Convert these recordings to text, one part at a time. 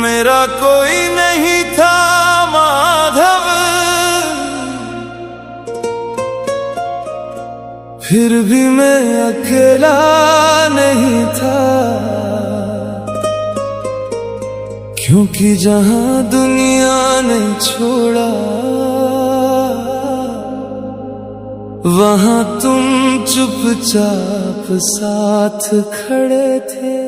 मेरा कोई नहीं था माधव, फिर भी मैं अकेला नहीं था, क्योंकि जहां दुनिया ने छोड़ा वहां तुम चुपचाप साथ खड़े थे।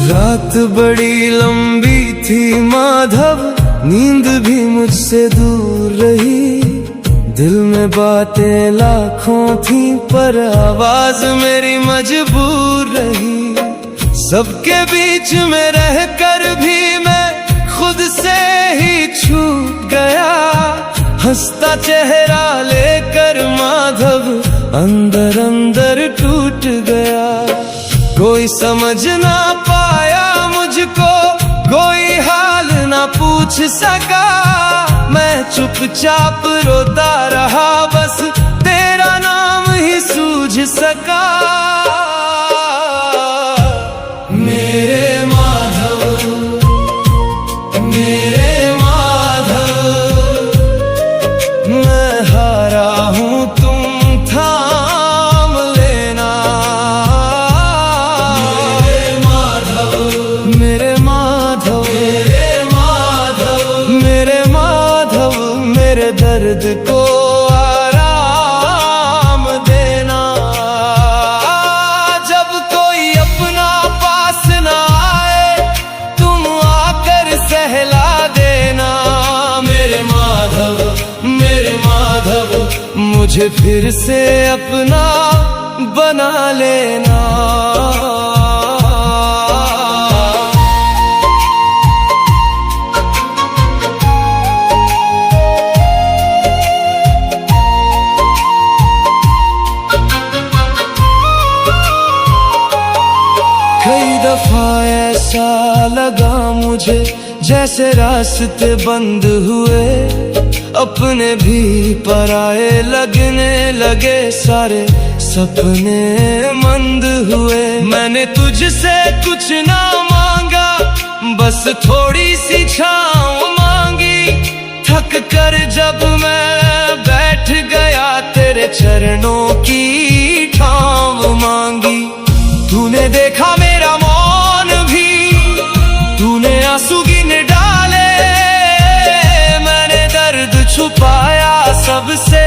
रात बड़ी लंबी थी माधव, नींद भी मुझसे दूर रही। दिल में बातें लाखों थी पर आवाज मेरी मजबूर रही। सबके बीच में रहकर भी मैं खुद से ही छूट गया। हंसता चेहरा लेकर माधव अंदर अंदर टूट गया। कोई समझ ना पाया मुझको, कोई हाल ना पूछ सका। मैं चुपचाप रोता रहा, बस तेरा नाम ही सूझ सका। मेरे माधव, मेरे माधव, मैं हारा हूँ तुम थाम लेना। मेरे माधव, मेरे माधव, मेरे माधव, मेरे माधव, मेरे दर्द को आराम देना। जब कोई अपना पास ना आए तुम आकर सहला देना। मेरे माधव, मेरे माधव, मुझे फिर से अपना बना लेना। कई दफा ऐसा लगा मुझे जैसे रास्ते बंद हुए, अपने भी पराए लगने लगे, सारे सपने मंद हुए। मैंने तुझसे कुछ ना मांगा, बस थोड़ी सी छाँव मांगी। थक कर जब मैं बैठ गया तेरे चरणों की छाँव मांगी। तूने देखा मेरा मौन भी, तूने आंसू गिन डाले। मैंने दर्द छुपाया सबसे,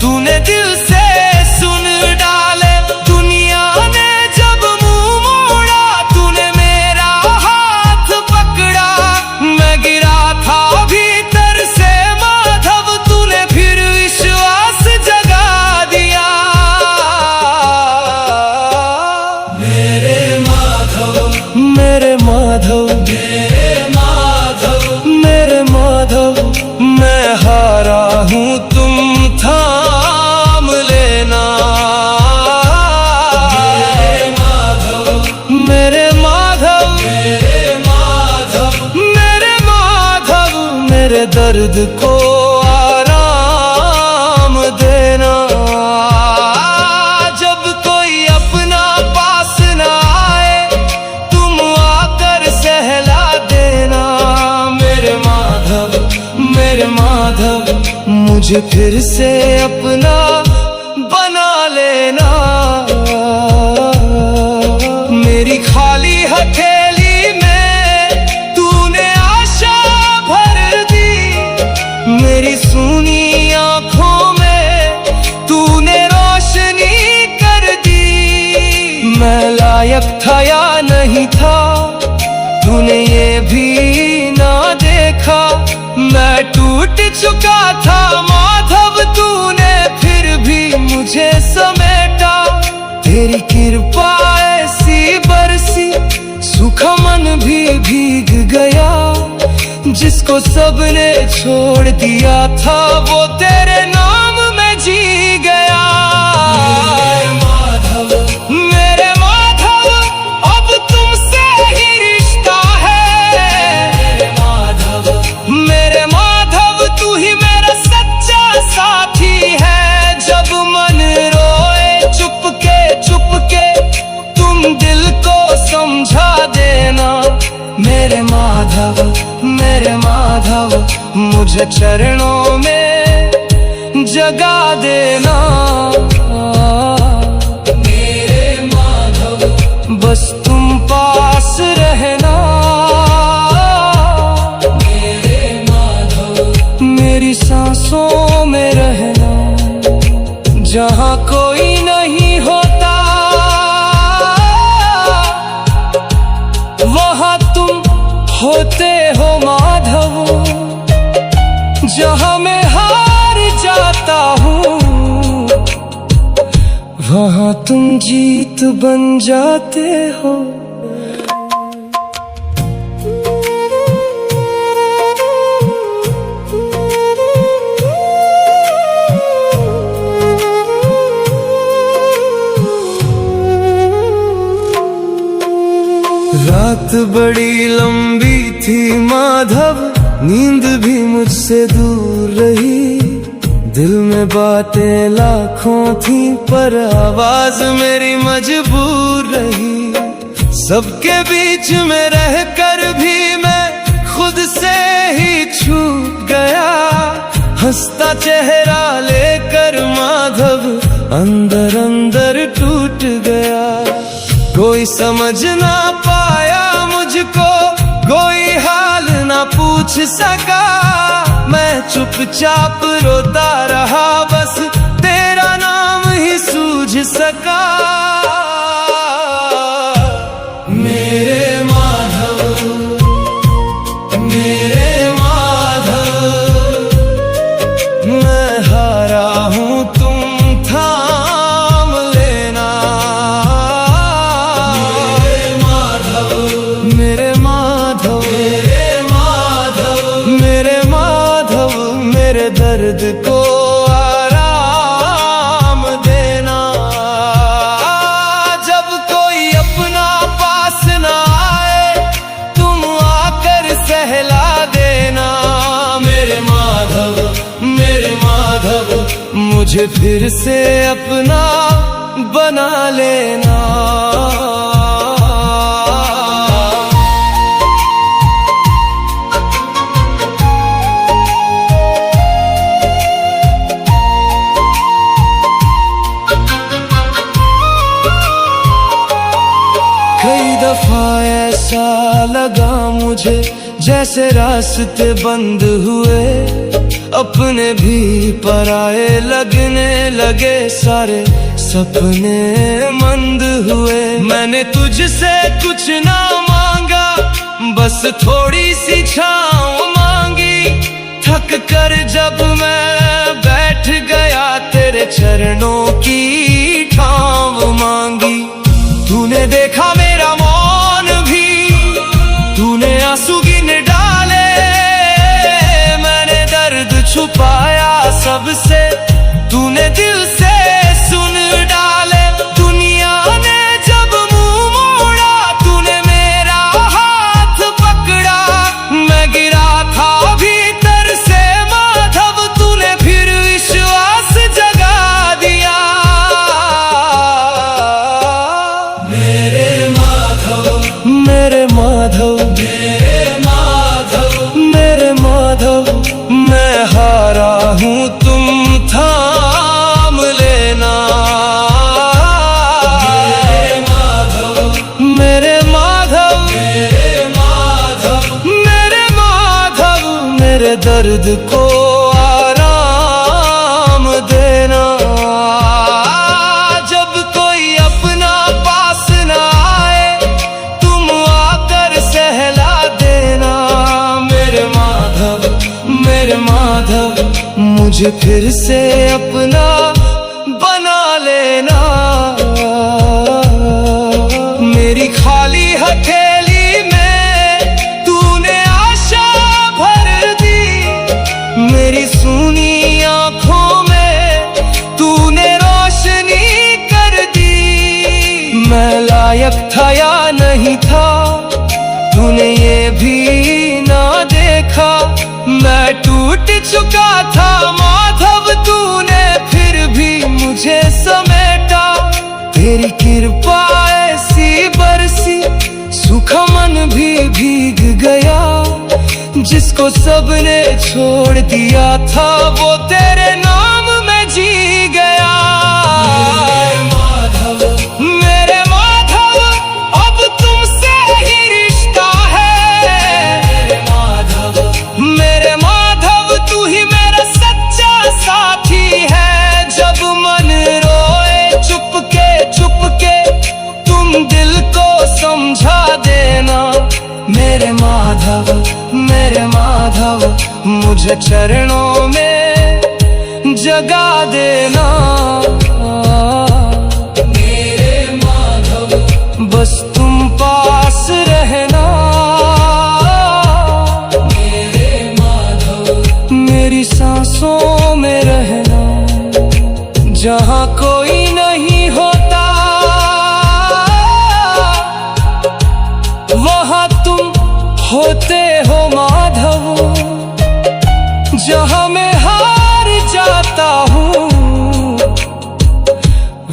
तूने दिल से सुन डाले। दुनिया ने जब मुंह मोड़ा तूने मेरा हाथ पकड़ा। मैं गिरा था भीतर से माधव, तूने फिर विश्वास जगा दिया। मेरे माधव, मेरे माधव, मेरे माधव, मेरे माधव, मैं हारा हूँ तुम थाम लेना। मेरे माधव, मेरे माधव, मेरे माधव, मेरे माधव, मेरे दर्द को आराम देना। जब कोई अपना पास ना आए तुम आकर सहला देना। मेरे माधव, मेरे माधव, मुझे फिर से अपना बना लेना। मेरी खाली हथेली में तूने आशा भर दी। मेरी सूनी आंखों में तूने रोशनी कर दी। मैं लायक था या नहीं था तूने ये भी ना देखा। मैं टूट चुका था माधव, तूने फिर भी मुझे समेटा। तेरी कृपा ऐसी बरसी, सूखा मन भी भीग गया। जिसको सबने छोड़ दिया था वो तेरे नाम में जी गया। मेरे माधव, मेरे माधव, मुझे चरणों में जगा देना मेरे माधव, बस तुम पास रहना मेरे माधव, मेरी सांसों में रहना, जहाँ कोई नहीं होता वहाँ तुम होते हो माधव, जहाँ मैं हार जाता हूँ वहाँ तुम जीत बन जाते हो। रात बड़ी लंबी थी माधव, नींद भी मुझसे दूर रही, दिल में बातें लाखों थी पर आवाज मेरी मजबूर रही। सबके बीच में रहकर भी मैं खुद से ही छूट गया, हंसता चेहरा लेकर माधव अंदर अंदर टूट गया। कोई समझ ना पाया मुझको, कोई हाल ना पूछ सका, मैं चुपचाप रोता रहा, बस तेरा नाम ही सूझ सका। मेरे माधव, मेरे माधव, मैं हारा हूँ तुम थाम लेना मेरे माधव, मेरे माधव, मेरे माधव, मेरे माधव, मेरे दर्द को आराम देना। जब कोई अपना पास ना आए तुम आकर सहला देना मेरे माधव, मेरे माधव, मुझे फिर से अपना बना लेना। कई दफा ऐसा लगा मुझे जैसे रास्ते बंद हुए, अपने भी पराए लगने लगे, सारे सपने मंद हुए। मैंने तुझसे कुछ ना मांगा, बस थोड़ी सी छाँव मांगी, थक कर जब मैं बैठ गया तेरे चरणों की छाँव मांगी। तूने देखा मेरा मौन भी, तूने आंसू गिन डाले, मैंने दर्द छुपाया सबसे, तूने दिल से सुन डाले। दुनिया ने जब मुंह मोड़ा तूने मेरा हाथ पकड़ा, मैं गिरा था भीतर से माधव, तूने फिर विश्वास जगा दिया मेरे माधव, मेरे माधव, मेरे माधव, मेरे माधव, मैं हारा हूँ तुम थाम लेना मेरे माधव, मेरे माधव, मेरे माधव, मेरे माधव, मेरे दर्द को आराम देना। जब कोई अपना पास ना आए तुम आकर सहला देना मेरे माधव, मेरे माधव, मुझे फिर से अपना बना लेना। मेरी खाली हथेली में तूने आशा भर दी, मेरी सूनी आंखों में तूने रोशनी कर दी। मैं लायक था या नहीं था तूने ये भी ना देखा, मैं टूट चुका था माधव, तूने फिर भी मुझे समेटा। तेरी कृपा ऐसी बरसी सूखा मन भी भीग गया, जिसको सबने छोड़ दिया था वो तेरे नाम में जी गया। मेरे माधव अब तुमसे ही रिश्ता है। मेरे माधव तू ही मेरा सच्चा साथी है। जब मन रोए चुपके तुम दिल को समझा देना। मेरे माधव मुझे चरणों में जगा देना। मेरे माधव बस तुम पास रहना। मेरे माधव मेरी सांसों में रहना। जहाँ कोई नहीं होता वहाँ तुम होते हो माधव। जहाँ मैं हार जाता हूँ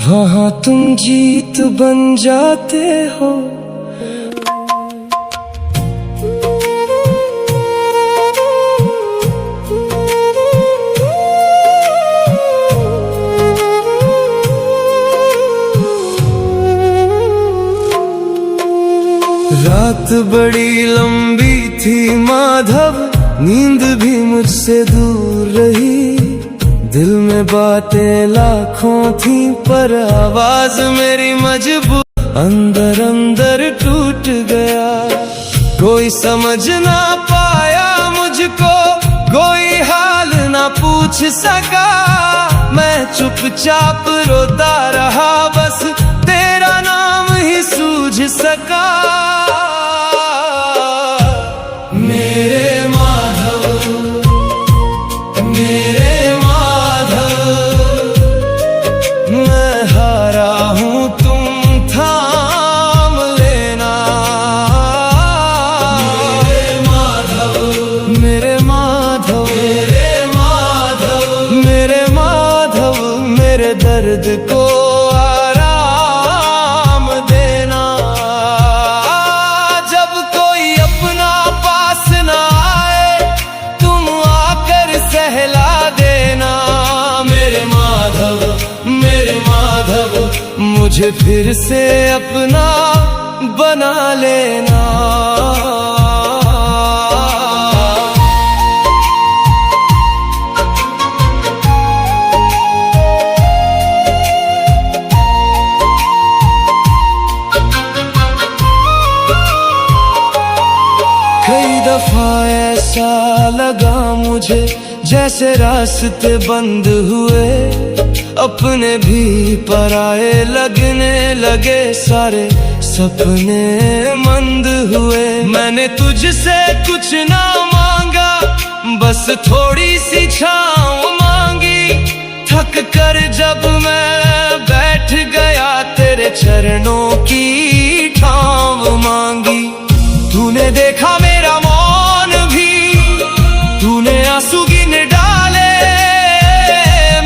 वहाँ तुम जीत बन जाते हो। रात बड़ी लंबी थी माधव, नींद भी मुझसे दूर रही। दिल में बातें लाखों थी पर आवाज मेरी मजबूर। अंदर अंदर टूट गया, कोई समझ ना पाया मुझको, कोई हाल ना पूछ सका। मैं चुपचाप रोता रहा, बस तेरा नाम ही सूझ सका। मेरे माधव मैं हारा हूँ तुम थाम लेना। मेरे माधव मेरे दर्द को आराम देना। जब कोई अपना पास ना आए तुम आकर सहला देना। मेरे माधव मुझे फिर से अपना बना लेना। कई दफा ऐसा लगा मुझे जैसे रास्ते बंद हुए, अपने भी पराए लगने लगे, सारे सपने मंद हुए। मैंने तुझसे कुछ ना मांगा, बस थोड़ी सी छाँव मांगी। थक कर जब मैं बैठ गया तेरे चरणों की छाँव मांगी। तूने देखा मेरा मौन भी, तूने आंसू गिन डाले।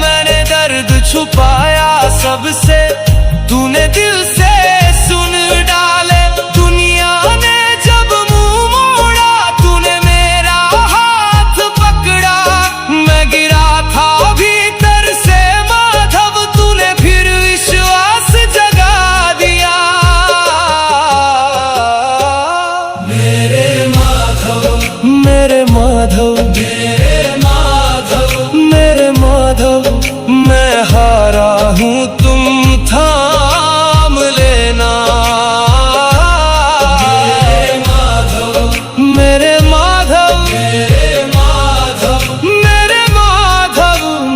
मैंने दर्द छुपाया सबसे, तूने दिल से सुन डाले। दुनिया ने जब मुंह मोड़ा तूने मेरा हाथ पकड़ा। मैं गिरा था भीतर से माधव, तूने फिर विश्वास जगा दिया। मेरे माधव मैं हारा हूँ तुम थाम लेना। मेरे माधव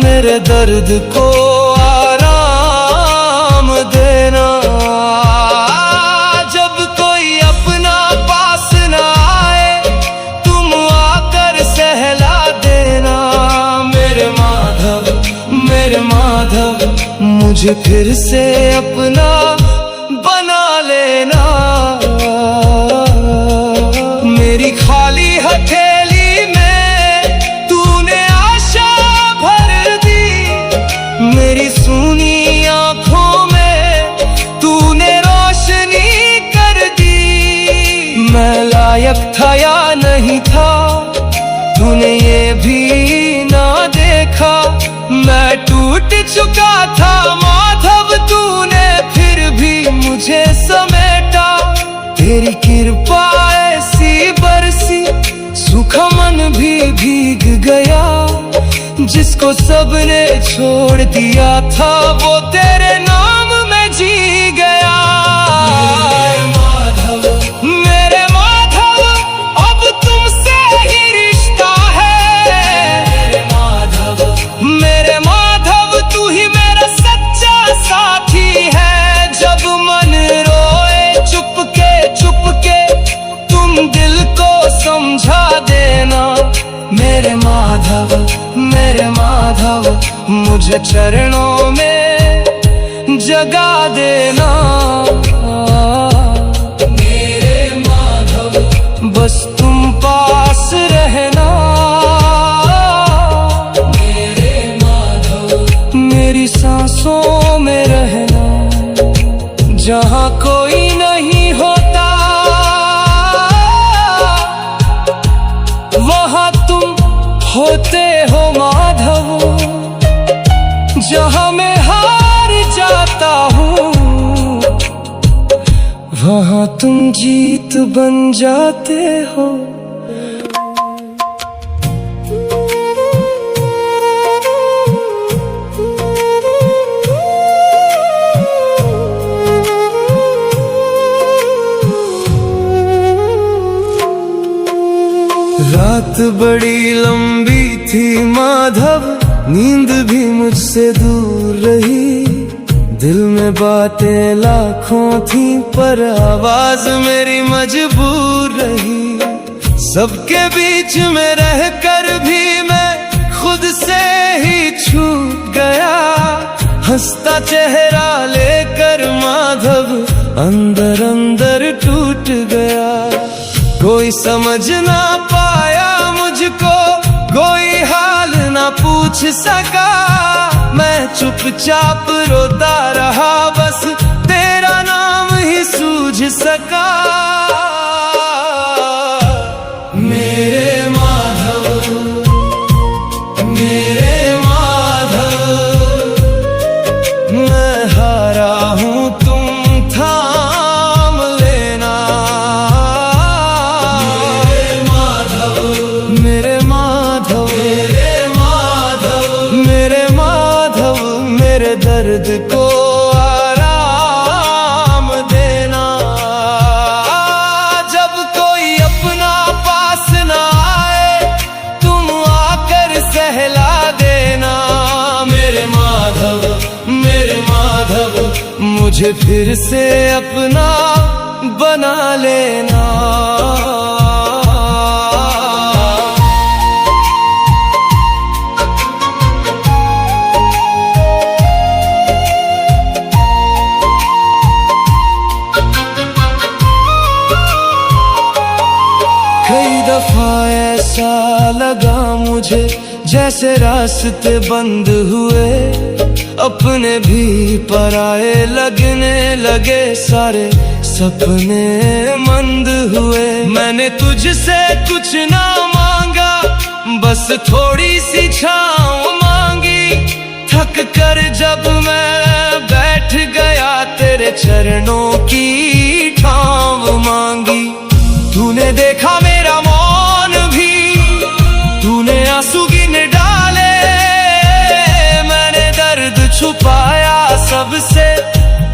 मेरे दर्द को आराम देना। जब कोई अपना पास ना आए तुम आकर सहला देना। मेरे माधव मुझे फिर से अपना बना लेना। मेरी खाली हथेली में तूने आशा भर दी, मेरी सूनी आंखों में तूने रोशनी कर दी। मैं लायक था या नहीं था चुका था माधव, तूने फिर भी मुझे समेटा। तेरी कृपा ऐसी बरसी, सूखा मन भी भीग गया। जिसको सबने छोड़ दिया था, वो तेरे नाम में जी गया। मेरे माधव, अब तुमसे ही रिश्ता है। मेरे माधव, तू ही मेरा सच्चा साथी है। जब मन रोए चुपके तुम दिल को समझा देना। मेरे माधव, मुझे चरणों में जगा देना। मेरे माधव, बस तुम पास रहना। मेरे माधव, मेरी सांसों में रहना। जहाँ कोई नहीं होता, वहाँ तुम होते हो माधव। जहाँ मैं हार जाता हूँ, वहाँ तुम जीत बन जाते हो। रात बड़ी लंबी थी माधव, नींद भी मुझसे दूर रही। दिल में बातें लाखों थी, पर आवाज मेरी मजबूर रही। सबके बीच में रहकर भी मैं खुद से ही छूट गया। हंसता चेहरा लेकर माधव अंदर अंदर टूट गया। कोई समझ ना पाया मुझको, कोई हाल ना पूछ सका। मैं चुपचाप रोता रहा, बस तेरा नाम ही सूझ सका। मेरे माधव, मेरे माधव, मैं हारा हूँ, तुम थाम लेना। मेरे माधव, मेरे माधव, मेरे दर्द को आराम देना। जब कोई अपना पास ना आए, तुम आकर सहला देना। मेरे माधव, मुझे फिर से अपना बना लेना। कई दफा ऐसा लगा मुझे, जैसे रास्ते बंद हुए। अपने भी पराए लगने लगे, सारे सपने मंद हुए। मैंने तुझसे कुछ ना मांगा, बस थोड़ी सी छाँव मांगी। थक कर जब मैं बैठ गया, तेरे चरणों की छाँव मांगी। तूने देखा मेरा मौन भी, तूने आंसू गिन डाले। मैंने दर्द छुपाया सबसे,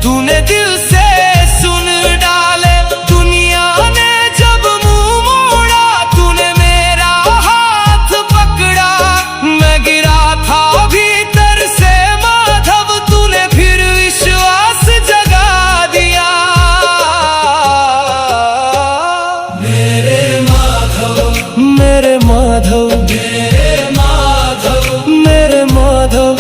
तूने दिल से सुन डाले। दुनिया ने जब मुंह मोड़ा, तूने मेरा हाथ पकड़ा। मैं गिरा था भीतर से माधव, तूने फिर विश्वास जगा दिया। मेरे माधव, मेरे माधव, मेरे माधव,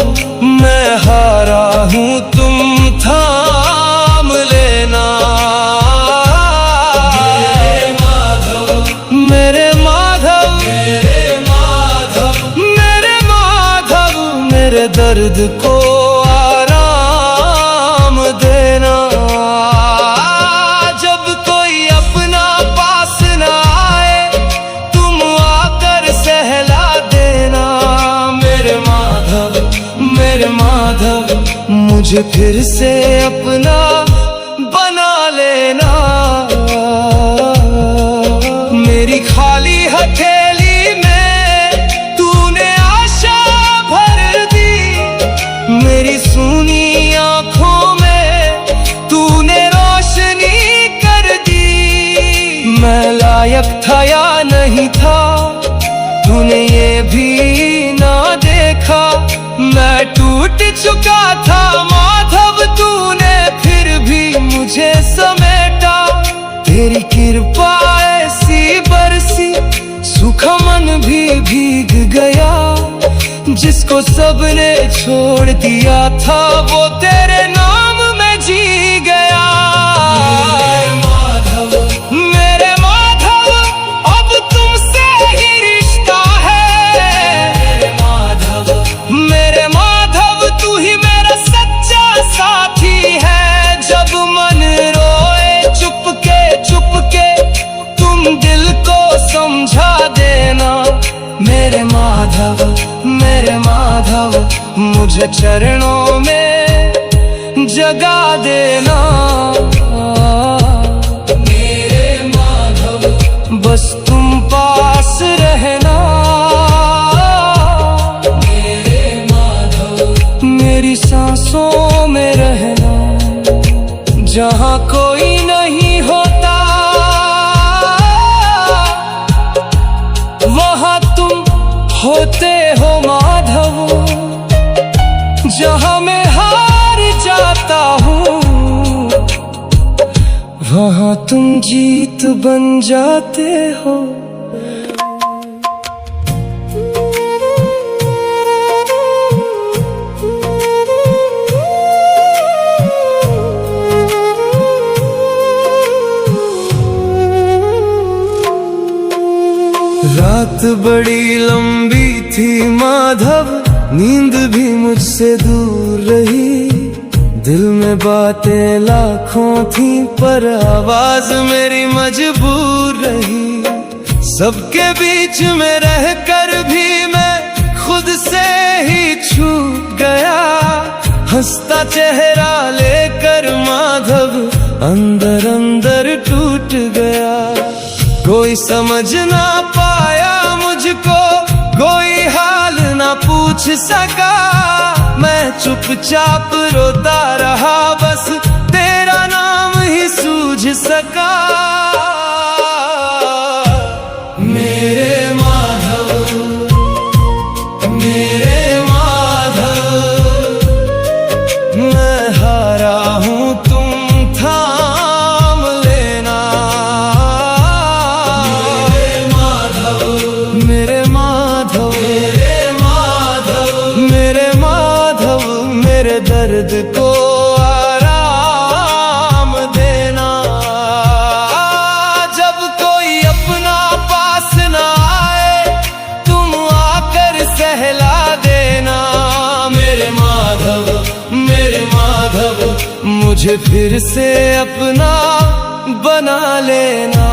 मैं हारा हूँ, तुम थाम लेना। मेरे माधव, मेरे माधव, मेरे माधव, मेरे दर्द को आराम देना। जब कोई अपना पास ना आए, तुम आकर सहला देना। मेरे माधव, मेरे माधव, मुझे फिर से अपना बना लेना। मेरी खाली हथेली में तूने आशा भर दी, मेरी सूनी आंखों में तूने रोशनी कर दी। मैं लायक था या नहीं था तूने ये भी ना देखा, मैं टूट चुका था माधव तूने फिर भी मुझे समेटा। तेरी कृपा ऐसी बरसी सूखा मन भी भीग गया, जिसको सबने छोड़ दिया था वो तेरे नाम में जी गया। मेरे माधव अब तुमसे ही रिश्ता है, मेरे माधव तू ही मेरा सच्चा साथी है। जब मन रोए चुपके तुम दिल को समझा देना। मेरे माधव मुझे चरणों में जगा देना। मेरे माधव बस तुम पास रहना। मेरे माधव मेरी सांसों में रहना, जहाँ कोई नहीं होता वहाँ तुम होते हो माधव। जहाँ मैं हार जाता हूँ वहाँ तुम जीत बन जाते हो। रात बड़ी लंबी थी माधव, नींद भी मुझसे दूर रही। दिल में बातें लाखों थी पर आवाज मेरी मजबूर रही। सबके बीच में रहकर भी मैं खुद से ही छूट गया। हंसता चेहरा लेकर माधव अंदर अंदर टूट गया। कोई समझ ना पाया मुझको, कोई हाल ना पूछ सका। मैं चुपचाप रोता रहा, बस तेरा नाम ही सूझ सका। मेरे माधव मैं हारा हूँ तुम थाम लेना। मेरे दर्द को आराम देना। जब कोई अपना पास ना आए तुम आकर सहला देना। मेरे माधव मुझे फिर से अपना बना लेना।